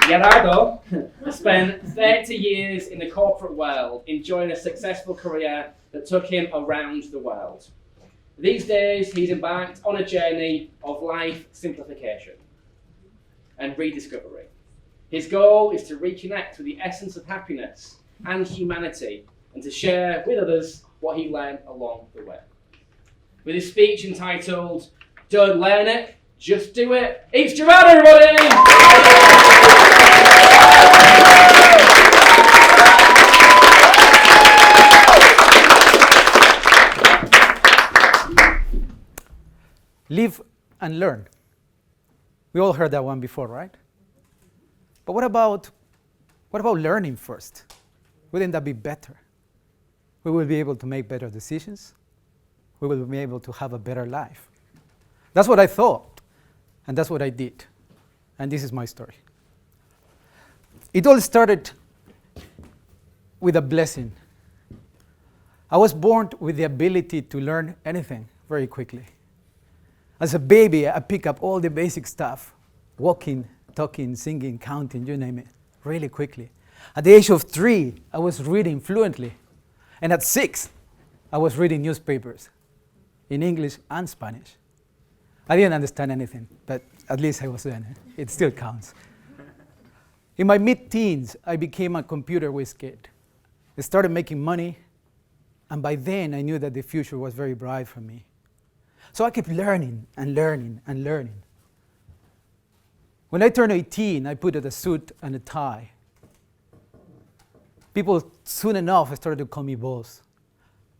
Gerardo spent 30 years in the corporate world, enjoying a successful career that took him around the world. These days, he's embarked on a journey of life simplification and rediscovery. His goal is to reconnect with the essence of happiness and humanity, and to share with others what he learned along the way. With his speech entitled, "Don't Learn It, Just Do It," it's Gerardo, everybody! Live and learn. We all heard that one before, right? But what about learning first? Wouldn't that be better? We will be able to make better decisions. We will be able to have a better life. That's what I thought, and that's what I did. And this is my story. It all started with a blessing. I was born with the ability to learn anything very quickly. As a baby, I picked up all the basic stuff, walking, talking, singing, counting, you name it, really quickly. At the age of 3, I was reading fluently. And at 6, I was reading newspapers in English and Spanish. I didn't understand anything, but at least I was doing it. It still counts. In my mid-teens, I became a computer whiz kid. I started making money, and by then I knew that the future was very bright for me. So I kept learning and learning and learning. When I turned 18, I put on a suit and a tie. People soon enough started to call me boss.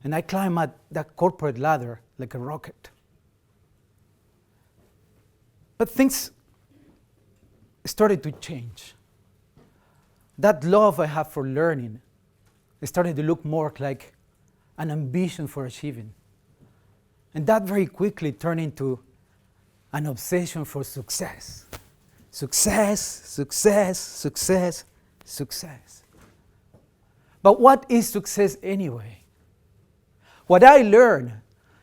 And I climbed up that corporate ladder like a rocket. But things started to change. That love I have for learning started to look more like an ambition for achieving. And that very quickly turned into an obsession for success. Success, success, success, success. But what is success anyway? What I learned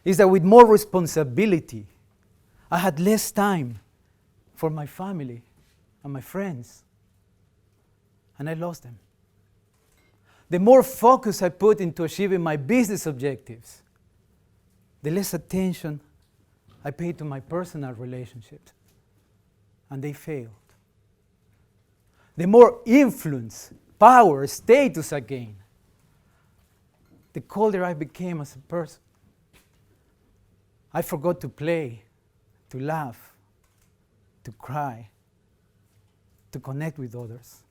is that with more responsibility, I had less time for my family and my friends. And I lost them. The more focus I put into achieving my business objectives, the less attention I paid to my personal relationships, and they failed. The more influence, power, status I gained, the colder I became as a person. I forgot to play, to laugh, to cry, to connect with others,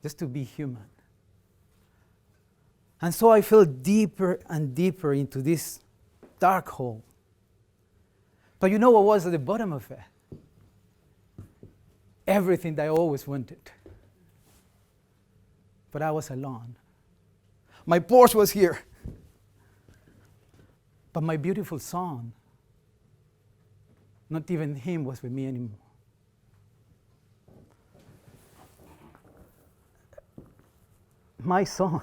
just to be human. And so I fell deeper and deeper into this dark hole. But you know what was at the bottom of it? Everything that I always wanted. But I was alone. My Porsche was here. But my beautiful son, not even him was with me anymore. My son,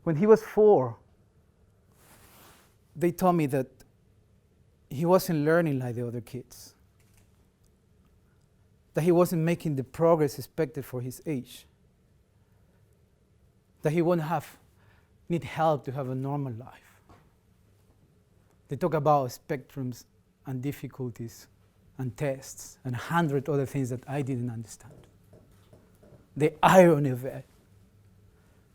when he was 4, they told me that he wasn't learning like the other kids, that he wasn't making the progress expected for his age, that he wouldn't need help to have a normal life. They talk about spectrums and difficulties and tests and 100 other things that I didn't understand. The irony of it.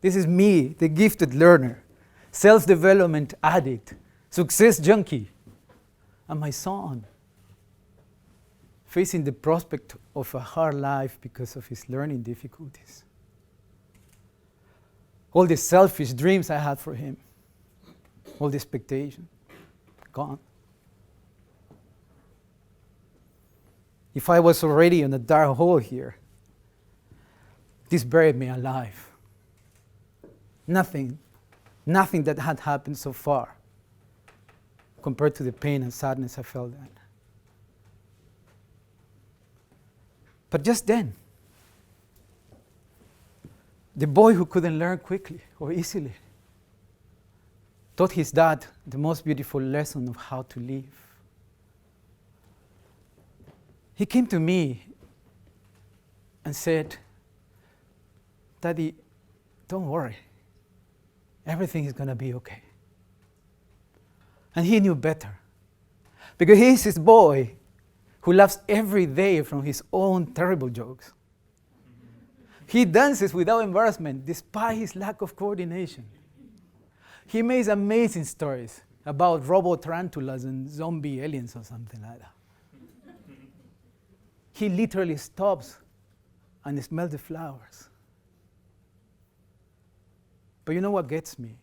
This is me, the gifted learner, self-development addict, success junkie, and my son, facing the prospect of a hard life because of his learning difficulties. All the selfish dreams I had for him, all the expectation, gone. If I was already in a dark hole here, this buried me alive. Nothing that had happened so far compared to the pain and sadness I felt then. But just then, the boy who couldn't learn quickly or easily taught his dad the most beautiful lesson of how to live. He came to me and said, Daddy, don't worry. Everything is going to be okay. And he knew better. Because he's his boy who laughs every day from his own terrible jokes. He dances without embarrassment despite his lack of coordination. He makes amazing stories about robot tarantulas and zombie aliens or something like that. He literally stops and smells the flowers. But you know what gets me?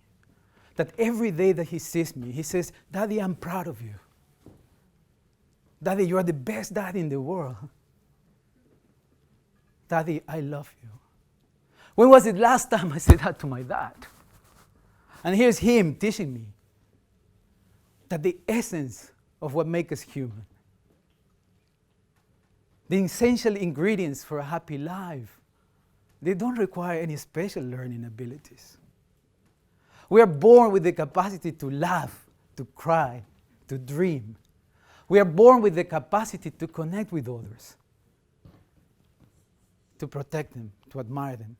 That every day that he sees me, he says, Daddy, I'm proud of you. Daddy, you are the best dad in the world. Daddy, I love you. When was it last time I said that to my dad? And here's him teaching me that the essence of what makes us human, the essential ingredients for a happy life, they don't require any special learning abilities. We are born with the capacity to laugh, to cry, to dream. We are born with the capacity to connect with others, to protect them, to admire them,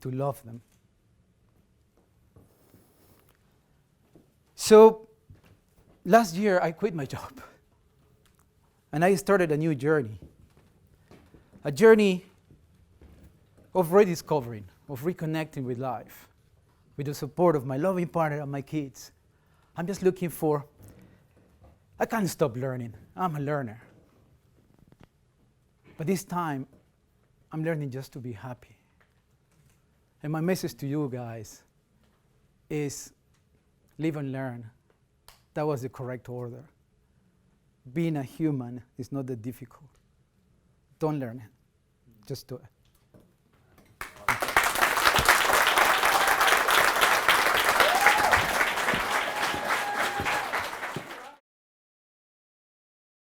to love them. So, last year I quit my job and I started a new journey. A journey of rediscovering, of reconnecting with life, with the support of my loving partner and my kids. I'm just looking for, I can't stop learning. I'm a learner. But this time, I'm learning just to be happy. And my message to you guys is live and learn. That was the correct order. Being a human is not that difficult. Don't learn it. Just do it.